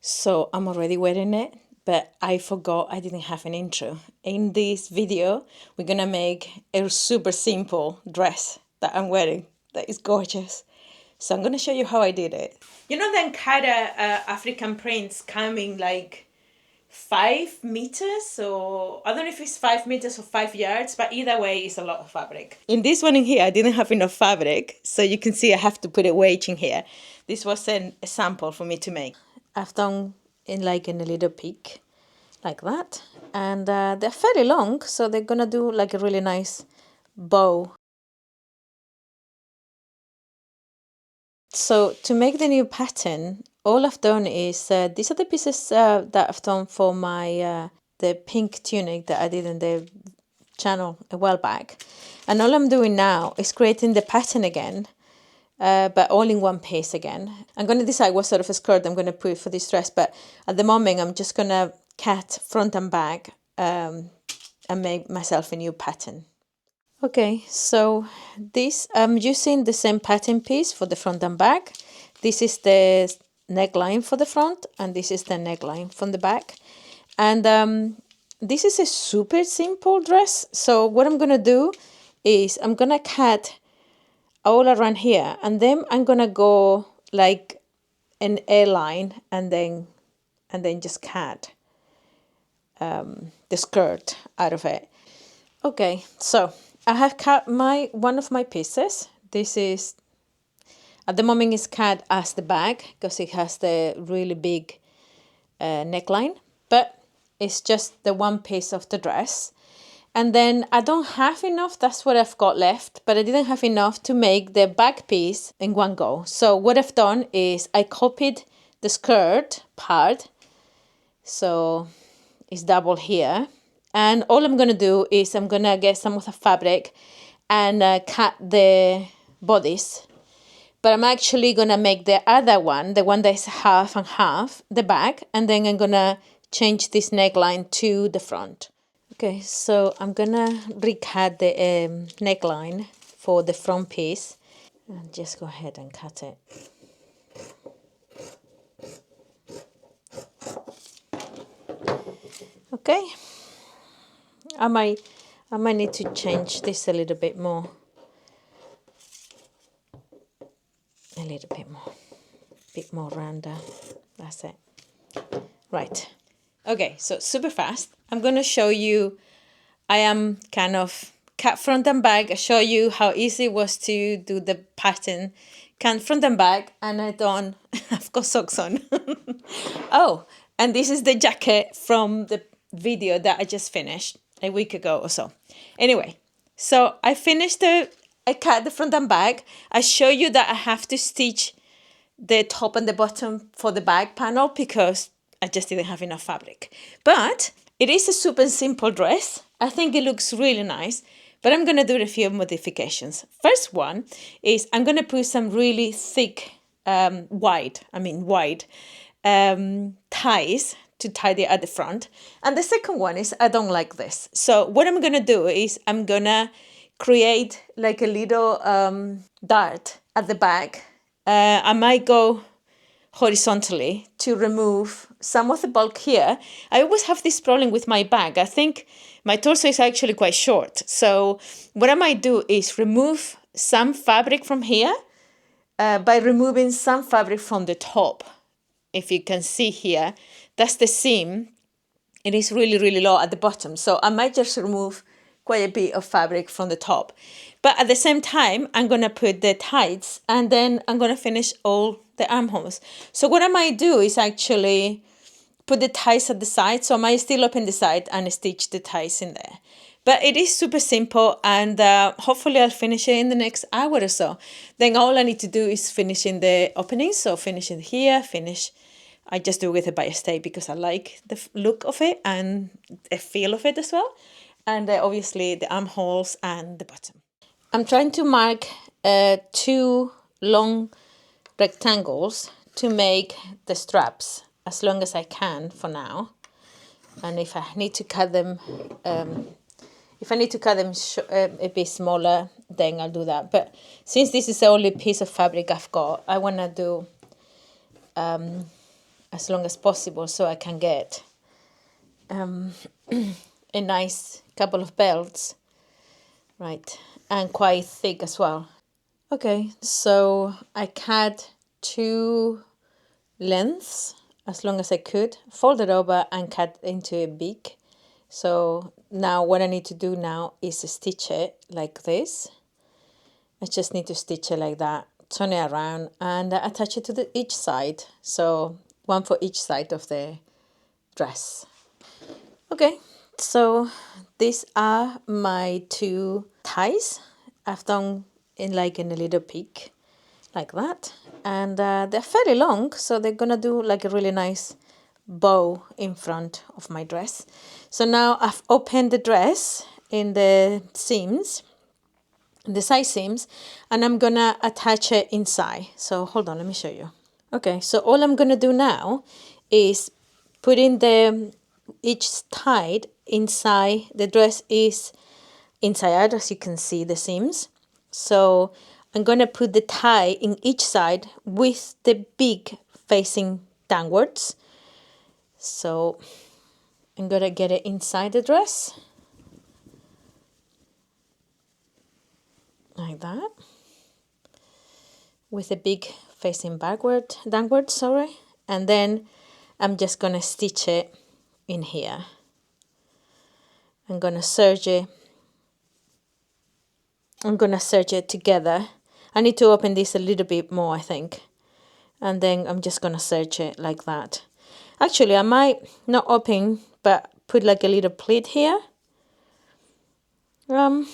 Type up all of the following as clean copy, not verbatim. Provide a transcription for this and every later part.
So I'm already wearing it, but I forgot I didn't have an intro. In this video, we're gonna make a super simple dress that I'm wearing that is gorgeous. So I'm gonna show you how I did it. You know the Ankara African prints coming like 5 meters, or I don't know if it's 5 meters or 5 yards, but either way it's a lot of fabric. In this one in here, I didn't have enough fabric, so you can see I have to put a wedge in here. This was a sample for me to make. I've done in a little peak like that, and they're fairly long, so they're gonna do like a really nice bow. So to make the new pattern, all I've done is these are the pieces that I've done for my the pink tunic that I did in the channel a while back, and all I'm doing now is creating the pattern again, but all in one piece again. I'm going to decide what sort of a skirt I'm going to put for this dress, but at the moment I'm just going to cut front and back and make myself a new pattern. Okay, so this I'm using the same pattern piece for the front and back. This is the neckline for the front, and this is the neckline from the back. And this is a super simple dress. So what I'm gonna do is I'm gonna cut all around here, and then I'm gonna go like an A line, and then just cut the skirt out of it. Okay, so I have cut one of my pieces. This is at the moment is cut as the back because it has the really big neckline, but it's just the one piece of the dress. And then I don't have enough, that's what I've got left, but I didn't have enough to make the back piece in one go. So what I've done is I copied the skirt part, so it's double here. And all I'm going to do is I'm going to get some of the fabric and cut the bodice. But I'm actually going to make the other one, the one that is half and half, the back, and then I'm going to change this neckline to the front. Okay, so I'm going to recut the neckline for the front piece. And just go ahead and cut it. Okay. I might need to change this a little bit more. A little bit more rounder. That's it. Right. Okay, so super fast. I'm going to show you, I am kind of cut front and back. I show you how easy it was to do the pattern. Cut front and back, and I've got socks on. Oh, and this is the jacket from the video that I just finished a week ago or so. Anyway, so I cut the front and back. I show you that I have to stitch the top and the bottom for the back panel because I just didn't have enough fabric. But it is a super simple dress. I think it looks really nice, but I'm going to do a few modifications. First one is I'm going to put some really thick, wide ties to tie it at the front. And the second one is I don't like this. So what I'm going to do is I'm going to create like a little dart at the back. I might go horizontally to remove some of the bulk here. I always have this problem with my bag. I think my torso is actually quite short. So what I might do is remove some fabric from here by removing some fabric from the top. If you can see here, that's the seam. It is really, really low at the bottom. So I might just remove quite a bit of fabric from the top. But at the same time, I'm going to put the tights, and then I'm going to finish all the armholes. So what I might do is actually put the ties at the side. So I might still open the side and stitch the ties in there. But it is super simple, and hopefully I'll finish it in the next hour or so. Then all I need to do is finish in the openings. So finish in here, I just do with a bias tape because I like the look of it and the feel of it as well. And obviously the armholes and the bottom. I'm trying to mark 2 long rectangles to make the straps as long as I can for now. And if I need to cut them, a bit smaller, then I'll do that. But since this is the only piece of fabric I've got, I want to do a as long as possible so I can get a nice couple of belts, right, and quite thick as well. Okay, so I cut 2 lengths as long as I could, fold it over and cut into a beak. So now what I need to do now is stitch it like this. I just need to stitch it like that, turn it around and attach it to each side. So one for each side of the dress. Okay, so these are my 2 ties. I've done in a little peak like that, and they're fairly long, so they're gonna do like a really nice bow in front of my dress. So now I've opened the dress in the seams, the side seams, and I'm gonna attach it inside. So hold on, let me show you. Okay, so all I'm gonna do now is put in each side inside. The dress is inside, as you can see, the seams. So I'm gonna put the tie in each side with the beak facing downwards. So I'm gonna get it inside the dress like that, with the beak facing downward, sorry. And then I'm just gonna stitch it in here. I'm gonna serge it together. I need to open this a little bit more, I think. And then I'm just gonna serge it like that. Actually, I might not open, but put like a little pleat here. I'm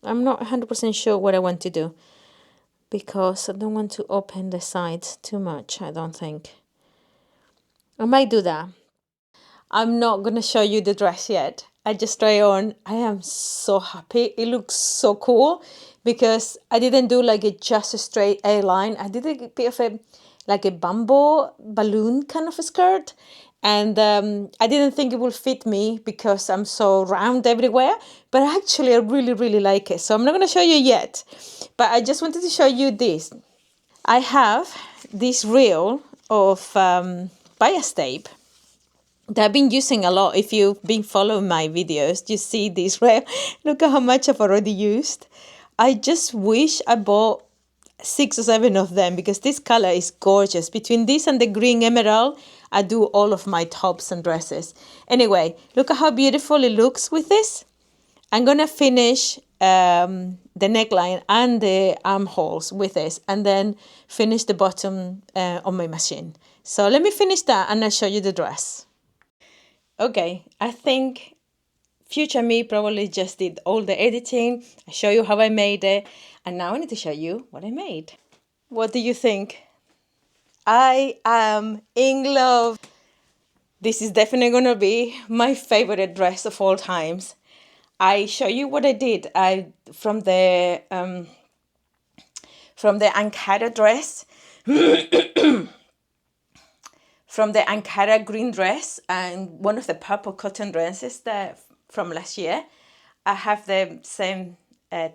not 100% sure what I want to do, because I don't want to open the sides too much, I don't think. I might do that. I'm not going to show you the dress yet. I just try on. I am so happy. It looks so cool because I didn't do just a straight A line. I did a bit of a bamboo balloon kind of a skirt. And I didn't think it would fit me because I'm so round everywhere. But actually, I really, really like it. So I'm not going to show you yet. But I just wanted to show you this. I have this reel of bias tape that I've been using a lot. If you've been following my videos, you see this reel. Look at how much I've already used. I just wish I bought 6 or 7 of them because this color is gorgeous. Between this and the green emerald, I do all of my tops and dresses. Anyway, look at how beautiful it looks with this. I'm going to finish the neckline and the armholes with this, and then finish the bottom on my machine. So let me finish that and I'll show you the dress. Okay, I think future me probably just did all the editing. I show you how I made it, and now I need to show you what I made. What do you think? I am in love. This is definitely going to be my favorite dress of all times. I show you what I did. From the Ankara dress, from the Ankara green dress and one of the purple cotton dresses that from last year, I have the same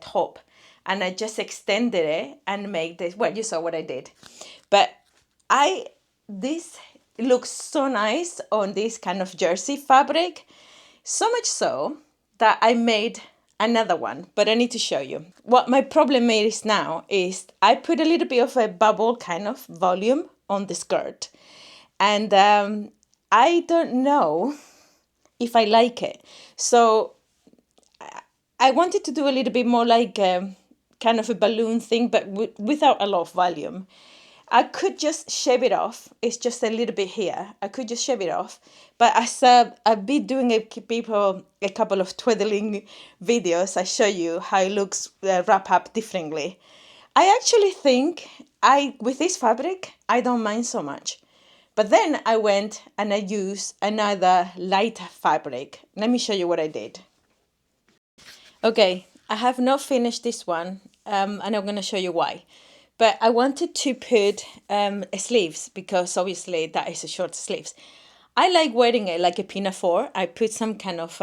top, and I just extended it and made this. Well, you saw what I did, but this looks so nice on this kind of jersey fabric, so much so that I made another one, but I need to show you. What my problem is now is I put a little bit of a bubble kind of volume on the skirt, and I don't know if I like it. So I wanted to do a little bit more like kind of a balloon thing, but without a lot of volume. I could just shave it off. It's just a little bit here. I could just shave it off. But as I've been doing a couple of twiddling videos, I show you how it looks wrap up differently. I actually think with this fabric, I don't mind so much. But then I went and I used another lighter fabric. Let me show you what I did. Okay, I have not finished this one, and I'm going to show you why. But I wanted to put sleeves because obviously that is a short sleeves. I like wearing it like a pinafore. I put some kind of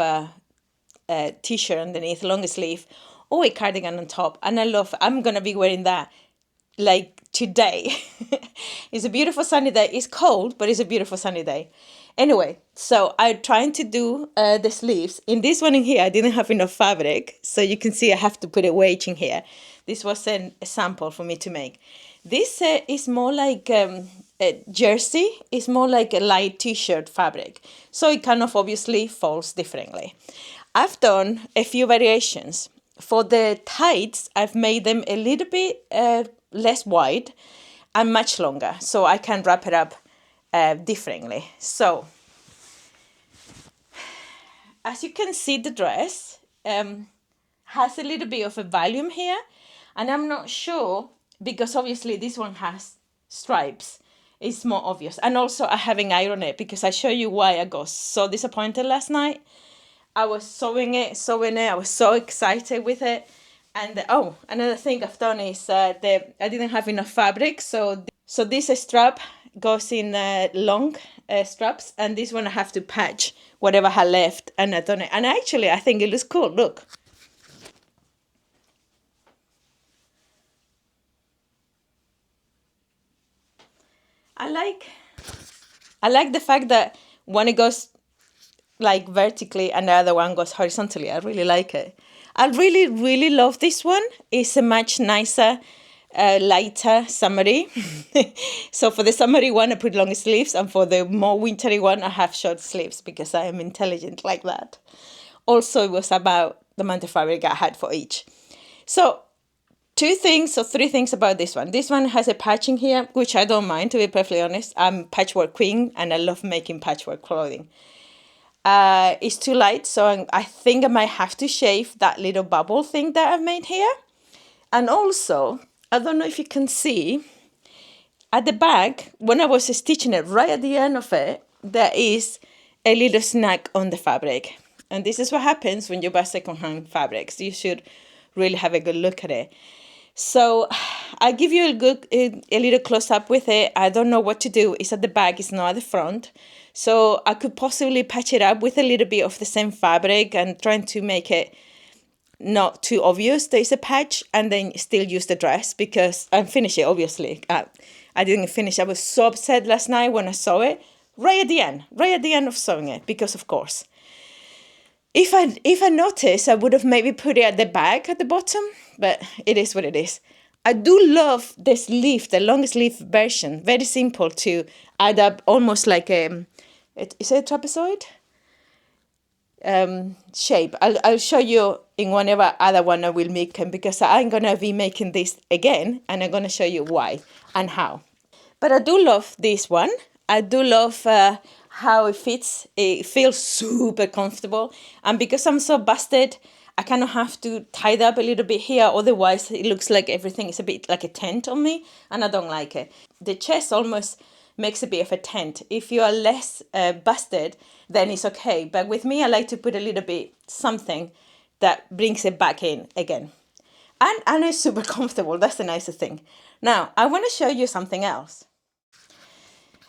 t-shirt underneath, long sleeve, or a cardigan on top. And I'm going to be wearing that like today. It's a beautiful sunny day. It's cold, but it's a beautiful sunny day. Anyway, so I'm trying to do the sleeves. In this one in here, I didn't have enough fabric. So you can see I have to put a wedge in here. This was a sample for me to make. This is more like a jersey. It's more like a light t-shirt fabric. So it kind of obviously folds differently. I've done a few variations. For the tights, I've made them a little bit less wide and much longer, so I can wrap it up differently. So, as you can see, the dress has a little bit of a volume here, and I'm not sure, because obviously this one has stripes. It's more obvious. And also I haven't ironed it, because I show you why I got so disappointed last night. I was sewing it. I was so excited with it. And oh, another thing I've done is I didn't have enough fabric. So this strap goes in long straps. And this one I have to patch whatever I had left. And I've done it. And actually, I think it looks cool. Look. I like the fact that one it goes like vertically and the other one goes horizontally. I really like it. I really, really love this one. It's a much nicer, lighter summery. So for the summery one, I put long sleeves, and for the more wintry one, I have short sleeves because I am intelligent like that. Also, it was about the amount of fabric I had for each. So three things about this one. This one has a patching here, which I don't mind, to be perfectly honest. I'm patchwork queen, and I love making patchwork clothing. It's too light, so I think I might have to shave that little bubble thing that I've made here. And also, I don't know if you can see, at the back, when I was stitching it, right at the end of it, there is a little snag on the fabric. And this is what happens when you buy secondhand fabrics. You should really have a good look at it. So I give you a little close up with it. I don't know what to do. It's at the back, it's not at the front. So I could possibly patch it up with a little bit of the same fabric and trying to make it not too obvious there's a patch, and then still use the dress, because I finished it, obviously. I didn't finish. I was so upset last night when I saw it, right at the end of sewing it, because of course. If I noticed, I would have maybe put it at the back at the bottom, but it is what it is. I do love the sleeve, the long sleeve version. Very simple to add up, almost like is it a trapezoid? Shape. I'll show you in whatever other one I will make, because I'm going to be making this again, and I'm going to show you why and how. But I do love this one. I do love how it fits. It feels super comfortable. And because I'm so busted, I kind of have to tie it up a little bit here. Otherwise, it looks like everything is a bit like a tent on me, and I don't like it. The chest almost makes a bit of a tent. If you are less busted, then it's okay. But with me, I like to put a little bit something that brings it back in again. And it's super comfortable. That's the nicest thing. Now, I want to show you something else.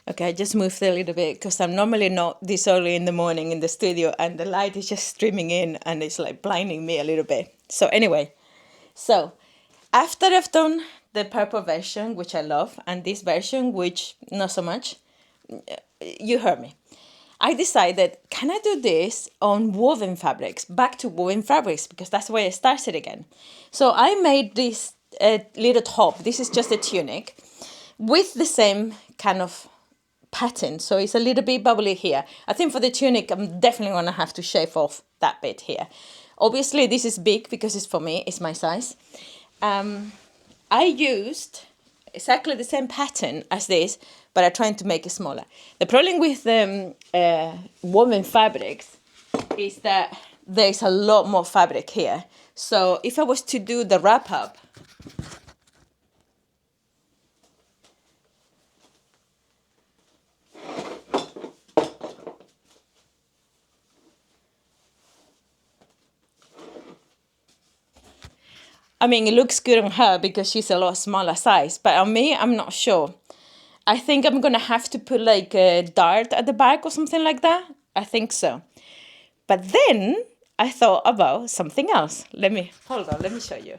Okay, I just moved a little bit because I'm normally not this early in the morning in the studio, and the light is just streaming in and it's like blinding me a little bit. So anyway, after I've done the purple version, which I love, and this version, which not so much, you heard me. I decided, can I do this on woven fabrics, back to woven fabrics, because that's where I started again. So I made this little top. This is just a tunic with the same kind of pattern. So it's a little bit bubbly here. I think for the tunic, I'm definitely going to have to shave off that bit here. Obviously, this is big because it's for me. It's my size. I used exactly the same pattern as this, but I'm trying to make it smaller. The problem with woven fabrics is that there's a lot more fabric here. So if I was to do the wrap up, I mean, it looks good on her because she's a lot smaller size, but on me, I'm not sure. I think I'm going to have to put like a dart at the back or something like that. I think so. But then I thought about something else. Let me show you.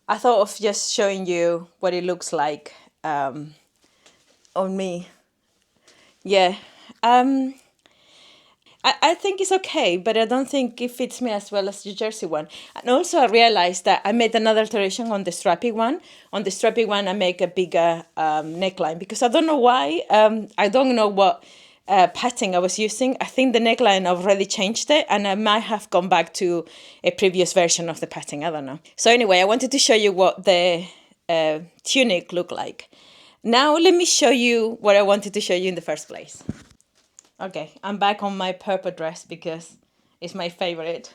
I thought of just showing you what it looks like on me. Yeah. I think it's okay, but I don't think it fits me as well as the jersey one. And also I realized that I made another alteration on the strappy one. On the strappy one, I make a bigger neckline because I don't know why. I don't know what pattern I was using. I think the neckline already changed it, and I might have gone back to a previous version of the pattern. I don't know. So anyway, I wanted to show you what the tunic looked like. Now let me show you what I wanted to show you in the first place. Okay, I'm back on my purple dress because it's my favorite.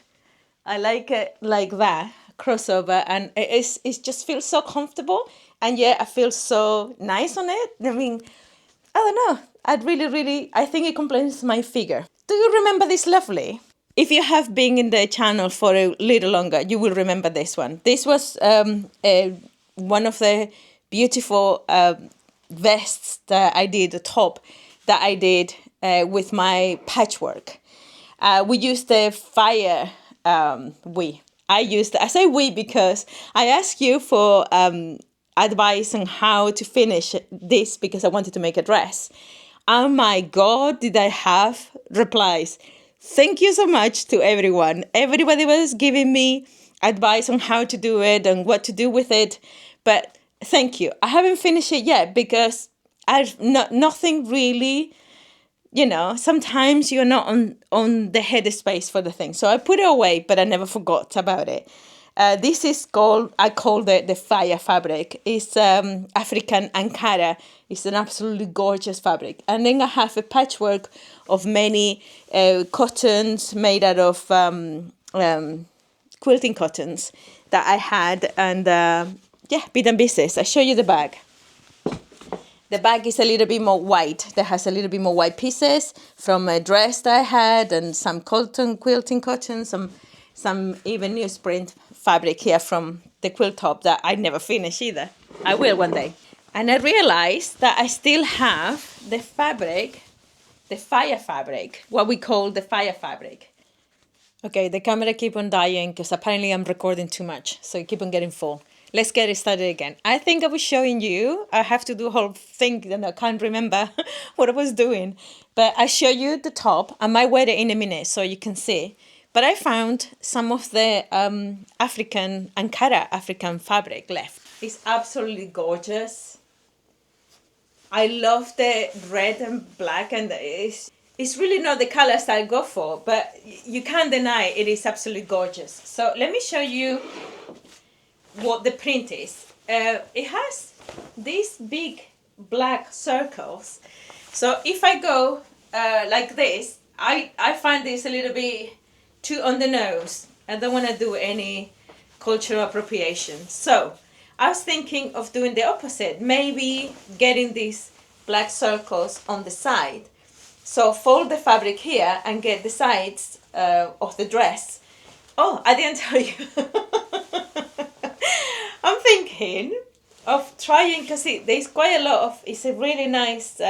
I like it like that, crossover, and it just feels so comfortable, and yeah, I feel so nice on it. I mean, I don't know. I think it complements my figure. Do you remember this lovely? If you have been in the channel for a little longer, you will remember this one. This was one of the beautiful vests that I did, the top that I did with my patchwork. We used the fire, I say we because I asked you for advice on how to finish this because I wanted to make a dress. Oh my God, did I have replies. Thank you so much to everyone. Everybody was giving me advice on how to do it and what to do with it. But thank you. I haven't finished it yet because nothing really, sometimes you're not on the headspace for the thing. So I put it away, but I never forgot about it. This is I call the fire fabric. It's African Ankara. It's an absolutely gorgeous fabric. And then I have a patchwork of many cottons made out of quilting cottons that I had. And bit and pieces. I show you the bag. The bag is a little bit more white. That has a little bit more white pieces from a dress that I had and some quilting cotton, some even newsprint fabric here from the quilt top that I never finished either. I will one day. And I realized that I still have the fabric, the fire fabric, what we call the fire fabric. Okay, the camera keep on dying because apparently I'm recording too much, so it keep on getting full. Let's get it started again. I think I was showing you, I have to do a whole thing and I can't remember what I was doing. But I show you the top. I might wear it in a minute so you can see. But I found some of the Ankara African fabric left. It's absolutely gorgeous. I love the red and black, and it's really not the colors I go for, but you can't deny it is absolutely gorgeous. So let me show you what the print is. It has these big black circles. So if I go like this, I find this a little bit too on the nose. I don't want to do any cultural appropriation. So I was thinking of doing the opposite, maybe getting these black circles on the side. So fold the fabric here and get the sides of the dress. Oh, I didn't tell you. I'm thinking of trying, because there's quite a lot of, it's a really nice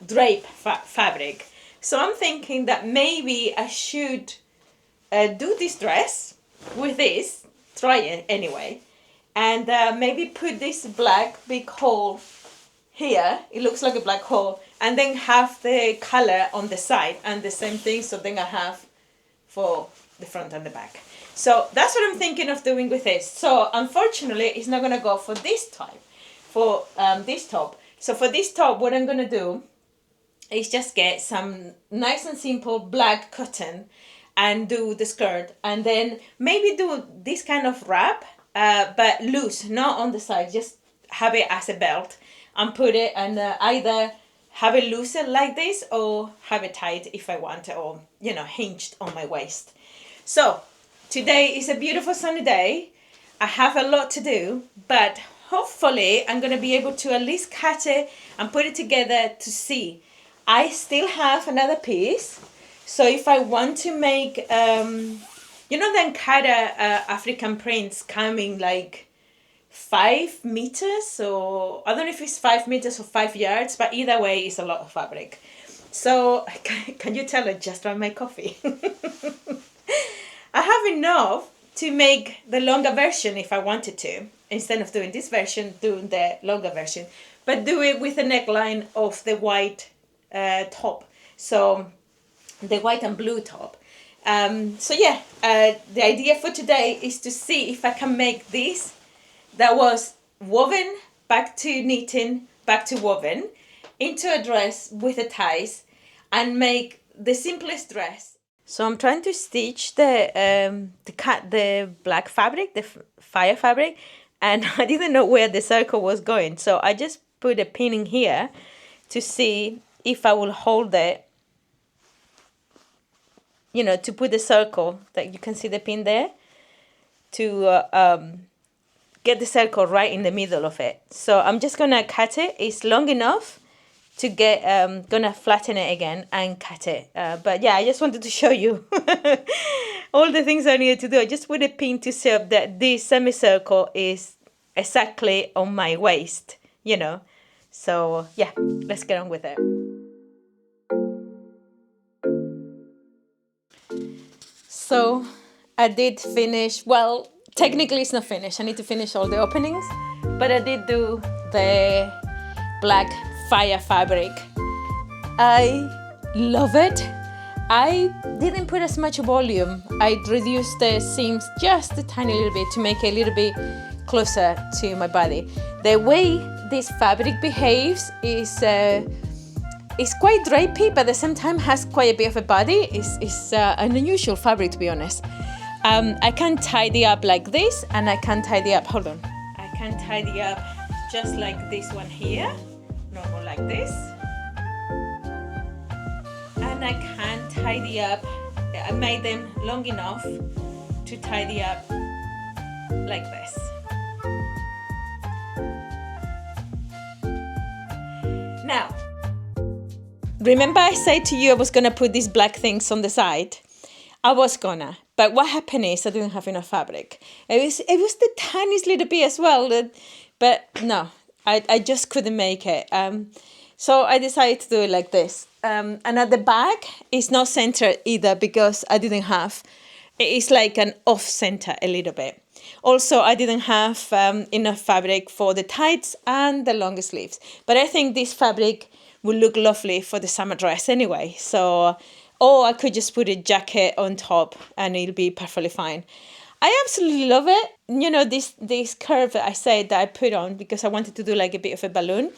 drape fabric. So I'm thinking that maybe I should do this dress with this, try it anyway, and maybe put this black big hole here, it looks like a black hole, and then have the color on the side and the same thing, so then I have for the front and the back. So that's what I'm thinking of doing with this. So unfortunately it's not going to go for this type, for this top. So for this top, what I'm going to do is just get some nice and simple black cotton and do the skirt, and then maybe do this kind of wrap, but loose, not on the side, just have it as a belt and put it, and either have it looser like this or have it tight if I want, or hinged on my waist. So today is a beautiful sunny day. I have a lot to do, but hopefully I'm going to be able to at least cut it and put it together to see. I still have another piece, so if I want to make, the Ankara African prints coming like 5 meters, or I don't know if it's 5 meters or 5 yards, but either way it's a lot of fabric. So can you tell I just drank my coffee? I have enough to make the longer version if I wanted to. Instead of doing this version, doing the longer version. But do it with the neckline of the white top. So the white and blue top. So yeah, the idea for today is to see if I can make this that was woven, back to knitting, back to woven, into a dress with the ties and make the simplest dress. So I'm trying to stitch the black fabric, the fire fabric, and I didn't know where the circle was going. So I just put a pin in here to see if I will hold it, you know, to put the circle, that you can see the pin there, to get the circle right in the middle of it. So I'm just gonna cut it. It's long enough to get, gonna flatten it again and cut it. But yeah, I just wanted to show you all the things I needed to do. I just put a pin to see that this semicircle is exactly on my waist, you know. So yeah, let's get on with it. So I did finish, well, technically it's not finished. I need to finish all the openings, but I did do the black fire fabric. I love it. I didn't put as much volume. I reduced the seams just a tiny little bit to make it a little bit closer to my body. The way this fabric behaves is quite drapey, but at the same time has quite a bit of a body. It's an unusual fabric, to be honest. I can tidy up like this, and I can tidy up, hold on. I can tidy up just like this one here, normal like this. And I can tidy up, I made them long enough to tidy up like this. Now, remember I said to you I was gonna put these black things on the side? I was gonna, but what happened is I didn't have enough fabric. It was the tiniest little bit as well, but no, I just couldn't make it. So I decided to do it like this. And at the back, it's not centered either because I didn't have, it's like an off center a little bit. Also, I didn't have enough fabric for the tights and the longer sleeves. But I think this fabric will look lovely for the summer dress anyway. So, or I could just put a jacket on top and it'll be perfectly fine. I absolutely love it. You know, this curve I said that I put on because I wanted to do like a bit of a balloon.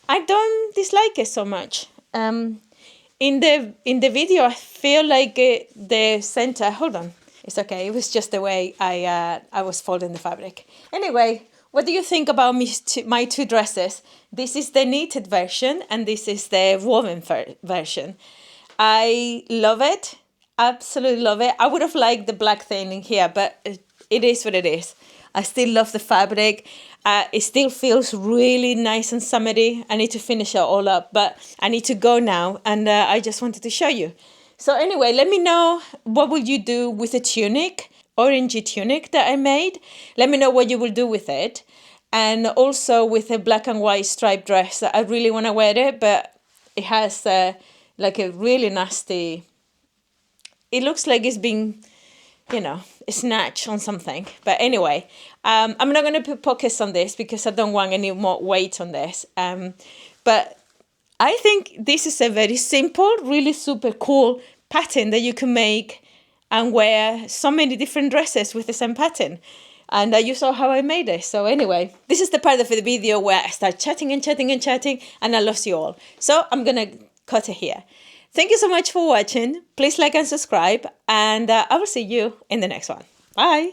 I don't dislike it so much. In the video, I feel like the center, hold on, it's okay. It was just the way I was folding the fabric. Anyway, what do you think about my two dresses? This is the knitted version and this is the woven version. I love it. Absolutely love it. I would have liked the black thing in here, but it is what it is. I still love the fabric. It still feels really nice and summery. I need to finish it all up, but I need to go now. And I just wanted to show you. So anyway, let me know what will you do with the tunic, orangey tunic that I made. Let me know what you will do with it. And also with a black and white striped dress. I really want to wear it, but it has like a really nasty, it looks like it's been, you know, snatched on something. But anyway, I'm not going to put pockets on this because I don't want any more weight on this. But I think this is a very simple, really super cool pattern that you can make and wear so many different dresses with the same pattern. And you saw how I made it. So anyway, this is the part of the video where I start chatting and chatting and chatting and I lost you all. So I'm going to cut it here. Thank you so much for watching. Please like and subscribe, and I will see you in the next one. Bye.